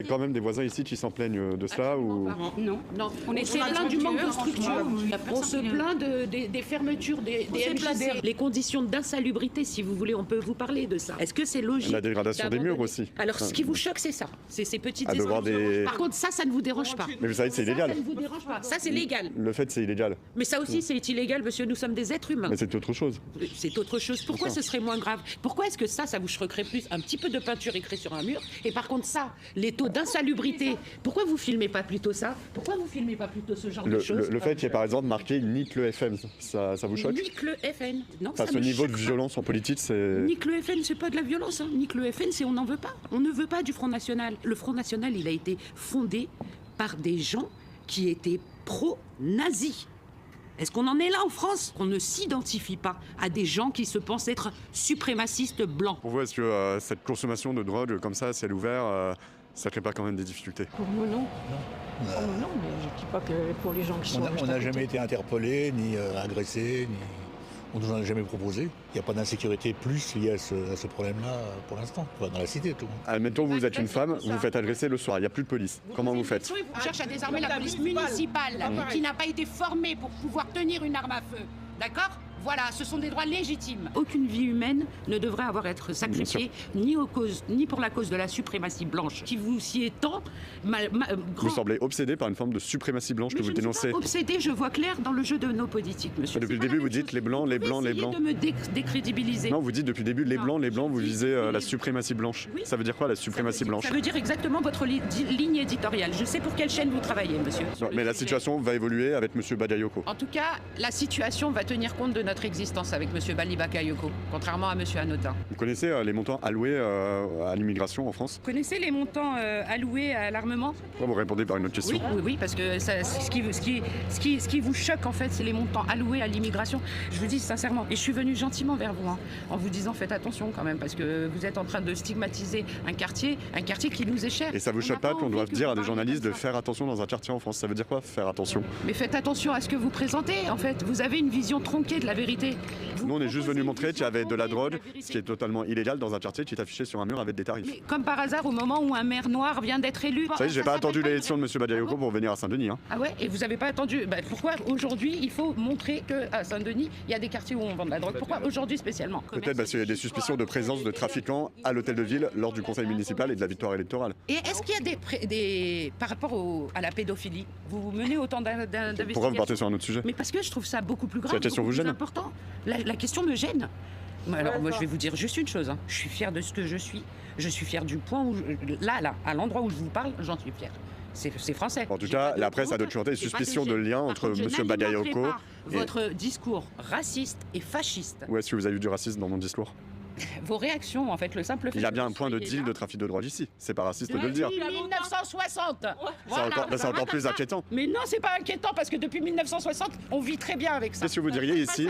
Il y a quand même des voisins ici qui s'en plaignent de cela ou... Non. On s'est plaint du manque de structure. On se plaint des fermetures des MJC. Les conditions d'insalubrité, si vous voulez, on peut vous parler de ça. Est-ce que c'est logique? La dégradation des murs aussi. Alors, ce qui vous choque, c'est ça. C'est ces petites devoir des... Par contre, ça ne vous dérange pas. Mais vous savez, c'est illégal. Ça ne vous dérange pas. Ça, c'est légal. Le fait, c'est illégal. Mais ça aussi, c'est illégal, monsieur. Nous sommes des êtres humains. Mais c'est autre chose. C'est autre chose. Pourquoi ce serait moins grave? Pourquoi est-ce que ça vous choquerait plus? Un petit peu de peinture écrite sur un mur. Et par contre, ça, les taux d'insalubrité. Pourquoi vous filmez pas plutôt ça? Pourquoi vous filmez pas plutôt ce genre de choses? Le fait qu'il y ait par exemple marqué nique le FN, ça vous choque? Nique le FN. Non, enfin, ça ce me niveau choque de pas. violence en politique, c'est... Nique le FN, c'est pas de la violence. Nique le FN, c'est on n'en veut pas. On ne veut pas du Front National. Le Front National, il a été fondé par des gens qui étaient pro-nazis. Est-ce qu'on en est là en France? Qu'on ne s'identifie pas à des gens qui se pensent être suprémacistes blancs. Pour vous, est-ce que cette consommation de drogue comme ça, à ciel ouvert, ça crée pas quand même des difficultés? Pour nous, non. Non, mais je dis pas que pour les gens qui sont... On n'a jamais été interpellés, ni agressés, ni... On ne nous en a jamais proposé. Il n'y a pas d'insécurité plus liée à ce problème-là pour l'instant, dans la cité tout. Admettons, vous êtes une femme, vous vous faites agresser le soir, il n'y a plus de police. Comment vous faites? On cherche à désarmer la police municipale qui n'a pas été formée pour pouvoir tenir une arme à feu. D'accord? Voilà, ce sont des droits légitimes. Aucune vie humaine ne devrait avoir à être sacrifiée ni pour la cause de la suprématie blanche qui vous s'y est tant Vous semblez obsédé par une forme de suprématie blanche que vous dénoncez. Je ne suis pas obsédé, je vois clair dans le jeu de nos politiques, monsieur. Depuis le début, vous dites les blancs, les blancs, les blancs. Vous essayez de me décrédibiliser. Non, vous dites depuis le début les blancs, vous visez la suprématie blanche. Oui. Ça veut dire quoi la suprématie blanche? Ça veut dire exactement votre ligne éditoriale. Je sais pour quelle chaîne vous travaillez, monsieur. Non, mais la situation va évoluer avec monsieur Bagayoko. En tout cas, la situation va tenir compte de notre existence avec monsieur Bali Bakayoko, contrairement à monsieur Hanotin. Vous connaissez les montants alloués à l'immigration en France? Vous connaissez les montants alloués à l'armement? Pourquoi vous répondez par une autre question? Oui, parce que ce qui vous choque en fait, c'est les montants alloués à l'immigration. Je vous dis sincèrement, et je suis venue gentiment vers vous, en vous disant faites attention quand même, parce que vous êtes en train de stigmatiser un quartier qui nous est cher. Et ça vous choque pas qu'on doive dire à des journalistes de faire attention dans un quartier en France? Ça veut dire quoi, faire attention? Mais faites attention à ce que vous présentez, en fait. Vous avez une vision tronquée de la vérité. Nous, on est juste venu montrer qu'il y avait de la drogue, ce qui est totalement illégal dans un quartier qui est affiché sur un mur avec des tarifs. Mais comme par hasard, au moment où un maire noir vient d'être élu... Vous savez, j'ai pas attendu l'élection de monsieur Bagayoko pour venir à Saint-Denis. Ah ouais? Et vous n'avez pas attendu? Pourquoi aujourd'hui il faut montrer qu'à Saint-Denis, il y a des quartiers où on vend de la drogue? Pourquoi aujourd'hui spécialement? Peut-être parce qu'il y a des suspicions de présence de trafiquants à l'hôtel de ville lors du conseil municipal et de la victoire électorale. Et est-ce qu'il y a des par rapport à la pédophilie, vous menez autant d'investigations? Pourquoi vous partez sur un autre sujet? Mais parce que je trouve ça beaucoup plus grave, La question beaucoup vous plus gêne? important. La question me gêne. Alors moi je vais vous dire juste une chose, je suis fière de ce que je suis fière du point où, là, à l'endroit où je vous parle, j'en suis fière. C'est français. En tout cas, la presse a documenté des suspicions de lien entre monsieur Bagayoko et... votre discours raciste et fasciste. Où est-ce que vous avez vu du racisme dans mon discours? Vos réactions, en fait, le simple fait... Il y a bien un point de deal de trafic de drogue ici. C'est pas raciste de le dire. Depuis 1960 C'est encore plus inquiétant. Mais non, c'est pas inquiétant, parce que depuis 1960, on vit très bien avec ça. Qu'est-ce que vous diriez ici?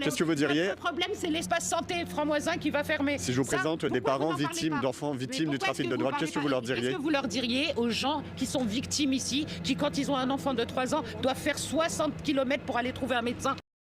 Qu'est-ce que vous diriez? Le problème, c'est l'espace santé franc-moisin qui va fermer. Si je vous présente des parents victimes d'enfants victimes du trafic de drogue, qu'est-ce que vous leur diriez? Qu'est-ce que vous leur diriez aux gens qui sont victimes ici, qui, quand ils ont un enfant de 3 ans, doivent faire 60 km pour aller trouver un médecin